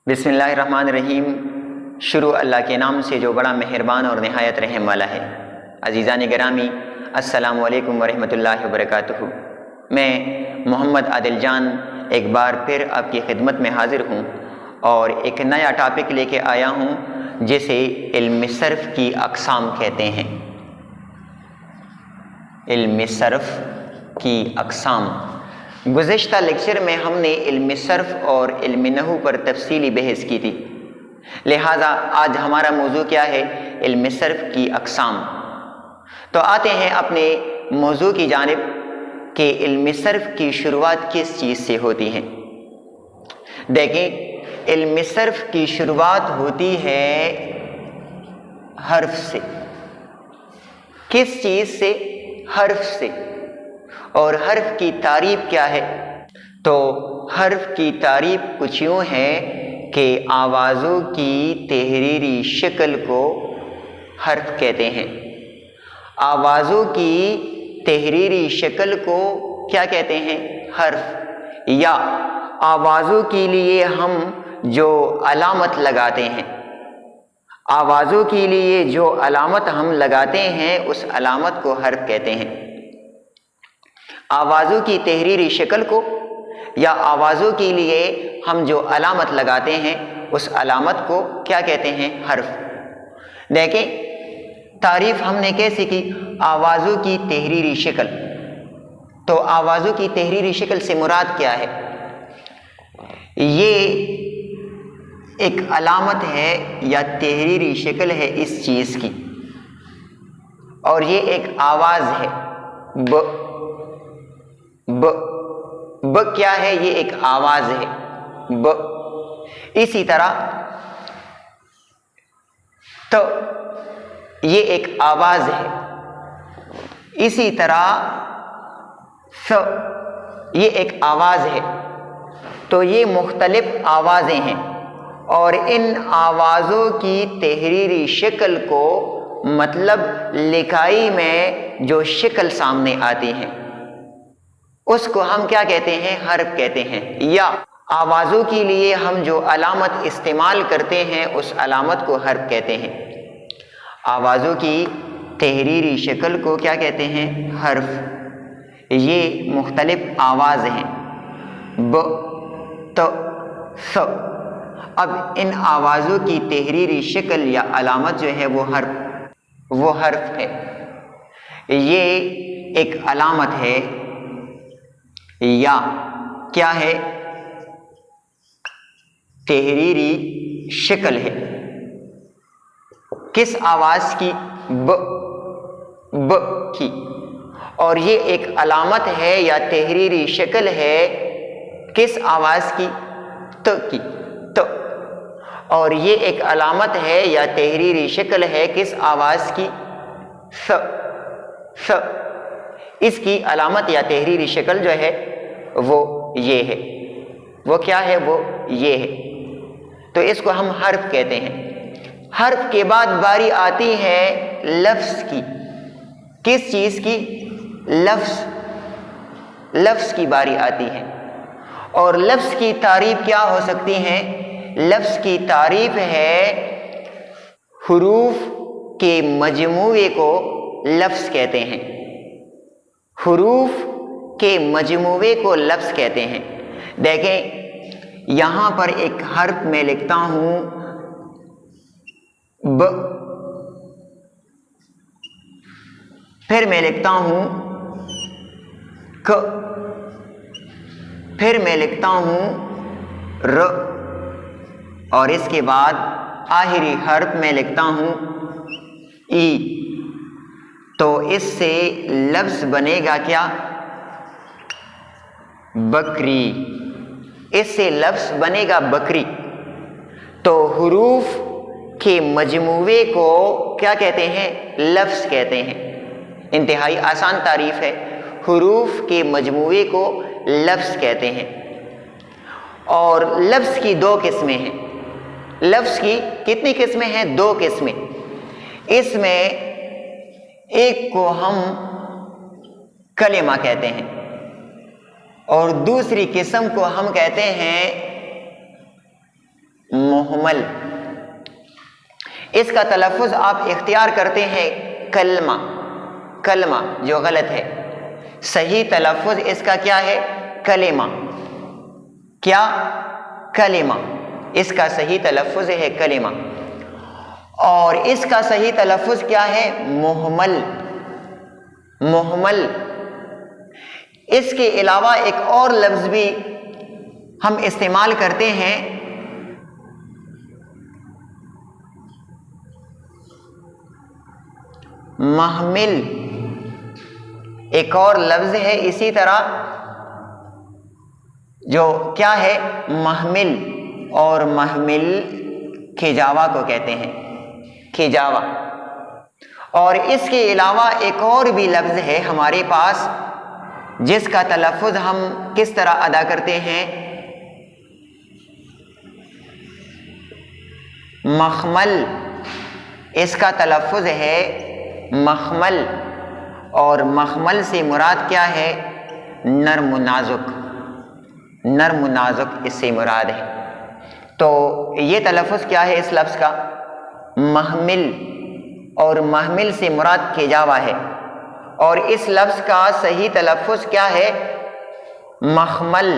बिस्मिल्लाहिर्रहमानिर्रहीम। शुरू अल्लाह के नाम से जो बड़ा मेहरबान और नहायत रहम वाला है। अज़ीज़ान गिरामी, अस्सलामु अलैकुम वरहमतुल्लाहि वबरकातुहू। मैं मोहम्मद आदिल जान एक बार फिर आपकी खिदमत में हाज़िर हूँ और एक नया टॉपिक लेके आया हूँ जिसे इल्म सर्फ़ की अक़साम कहते हैं। इल्म सर्फ़ की अक़साम। गुज़िश्ता लेक्चर में हमने इल्म सर्फ़ और इल्म नहू पर तफसीली बहस की थी, लिहाजा आज हमारा मौजू क्या है? इल्म सर्फ़ की अक़साम। तो आते हैं अपने मौजू की जानिब कि इल्म सर्फ़ की शुरुआत किस चीज़ से होती है। देखें, इल्म सर्फ़ की शुरुआत होती है हर्फ से। किस चीज़ से? हर्फ से। और हर्फ की तारीफ़ क्या है? तो हर्फ की तारीफ़ कुछ यूँ है कि आवाज़ों की तहरीरी शक्ल को हर्फ कहते हैं। आवाज़ों की तहरीरी शक्ल को क्या कहते हैं? हर्फ। या आवाज़ों के लिए हम जो अलामत लगाते हैं, आवाज़ों के लिए जो अलामत हम लगाते हैं उस अलामत को हर्फ कहते हैं। आवाज़ों की तहरीरी शक्ल को या आवाज़ों के लिए हम जो अलामत लगाते हैं उस अलामत को क्या कहते हैं? हर्फ। देखें, तारीफ़ हमने कैसे की? आवाज़ों की तहरीरी शक्ल। तो आवाज़ों की तहरीरी शक्ल से मुराद क्या है? ये एक अलामत है या तहरीरी शक्ल है इस चीज़ की, और ये एक आवाज़ है। ब ब क्या है? ये एक आवाज़ है। ब। इसी तरह तो ये एक आवाज़ है। इसी तरह स ये एक आवाज़ है। तो ये मुख्तलिफ आवाज़ें हैं और इन आवाज़ों की तहरीरी शक्ल को, मतलब लिखाई में जो शक्ल सामने आती है, उसको हम क्या कहते हैं? हर्फ कहते हैं। या आवाज़ों के लिए हम जो अलामत इस्तेमाल करते हैं उस अलामत को हर्फ कहते हैं। आवाज़ों की तहरीरी शक्ल को क्या कहते हैं? हर्फ। ये मुख्तलिफ आवाज़ हैं, ब, त, स। अब इन आवाज़ों की तहरीरी शक्ल या अलामत जो है वो हर्फ है। ये एक अलामत है या क्या है? तहरीरी शक्ल है। किस आवाज़ की? ब की। और ये एक अलामत है या तहरीरी शक्ल है किस आवाज़ की? त की। त। और ये एक अलामत है या तहरीरी शक्ल है किस आवाज़ की? स। इसकी अलामत या तहरीरी शक्ल जो है वो ये है। वो क्या है? वो ये है। तो इसको हम हर्फ कहते हैं। हर्फ के बाद बारी आती है लफ्ज़ की। किस चीज़ की? लफ्ज़ की बारी आती है। और लफ्ज़ की तारीफ़ क्या हो सकती है? लफ्ज़ की तारीफ़ है हुरूफ के मजमूए को लफ्ज़ कहते हैं। हुरूफ के मजमूए को लफ्ज़ कहते हैं। देखें, यहाँ पर एक हर्फ में लिखता हूँ ब, फिर मैं लिखता हूँ क, फिर मैं लिखता हूँ र, और इसके बाद आखिरी हर्फ में लिखता हूँ ई। तो इससे लफ्ज़ बनेगा क्या? बकरी। इससे लफ्ज़ बनेगा बकरी। तो हुरूफ के मजमूए को क्या कहते हैं? लफ्ज़ कहते हैं। इंतहाई आसान तारीफ़ है। हुरूफ के मजमूए को लफ्ज़ कहते हैं। और लफ्ज़ की दो किस्में हैं। लफ्ज़ की कितनी किस्में हैं? दो किस्में। इसमें एक को हम कलिमा कहते हैं और दूसरी किस्म को हम कहते हैं मुहमल। इसका तलफ़ुज़ आप इख्तियार करते हैं कलमा, कलमा जो गलत है। सही तलफ़ुज़ इसका क्या है? कलेमा। क्या? कलेमा। इसका सही तलफ़ुज़ है कलेमा। और इसका सही तलफ़ुज़ क्या है? मुहमल, मुहमल। इसके अलावा एक और लफ्ज़ भी हम इस्तेमाल करते हैं, महमिल। एक और लफ्ज़ है इसी तरह जो क्या है? महमिल। और महमिल खिजावा को कहते हैं, खिजावा। और इसके अलावा एक और भी लफ्ज़ है हमारे पास जिसका तलफ़ुज़ हम किस तरह अदा करते हैं? मखमल। इसका तलफ़ुज़ है मखमल। और मखमल से मुराद क्या है? नर्म नाजुक, नर्म नाजुक इससे मुराद है। तो ये तलफ़ुज़ क्या है इस लफ्ज़ का? महमिल। और महमिल से मुराद खिजावा है। और इस लफ्ज़ का सही तलफ़ुज़ क्या है? मखमल।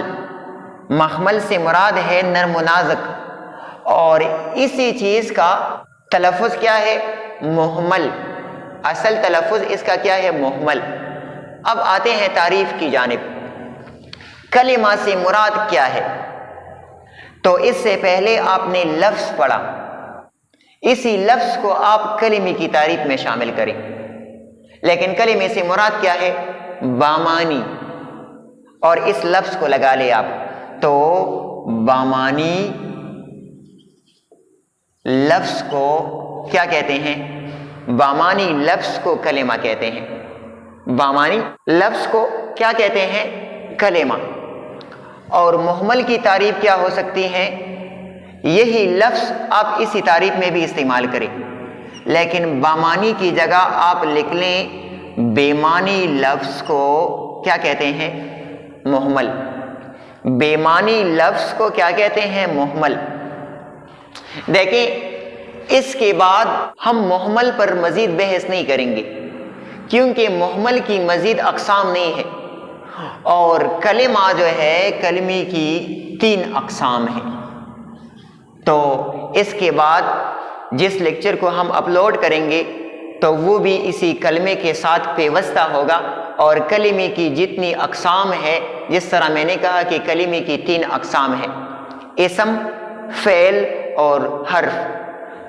मखमल से मुराद है नर्म नाजुक। और इसी चीज़ का तलफ़ुज़ क्या है? मुहमल। असल तलफ़ुज़ इसका क्या है? मुहमल। अब आते हैं तारीफ़ की जानिब। कलिमा से मुराद क्या है? तो इससे पहले आपने लफ्ज़ पढ़ा, इसी लफ्ज़ को आप कलिमे की तारीफ़ में शामिल करें। लेकिन कलिमे से मुराद क्या है? बामानी। और इस लफ्ज़ को लगा ले आप, तो बामानी लफ्ज़ को क्या कहते हैं? बामानी लफ्ज़ को कलेमा कहते हैं। बामानी लफ्ज़ को क्या कहते हैं? कलेमा। और मुहमल की तारीफ़ क्या हो सकती है? यही लफ्ज़ आप इसी तारीफ़ में भी इस्तेमाल करें, लेकिन बामानी की जगह आप लिख लें बेमानी लफ्ज़ को क्या कहते हैं? मुहमल। बेमानी लफ्ज़ को क्या कहते हैं? मुहमल। देखिए, इसके बाद हम मुहमल पर मज़ीद बहस नहीं करेंगे, क्योंकि मुहमल की मज़ीद अक़साम नहीं है। और कलिमा जो है, कलिमे की 3 अक़साम हैं। तो इसके बाद जिस लेक्चर को हम अपलोड करेंगे तो वो भी इसी कलमे के साथ पेवस्ता होगा। और कलिमे की जितनी अक़साम है, जिस तरह मैंने कहा कि कलिमे की 3 अक़साम है, इसम, फ़ेल और हर्फ।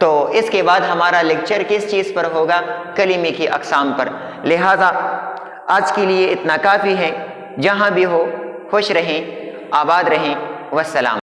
तो इसके बाद हमारा लेक्चर किस चीज़ पर होगा? कलिमे की अक़साम पर। लिहाजा आज के लिए इतना काफ़ी है। जहाँ भी हो खुश रहें, आबाद रहें। वस्सलाम।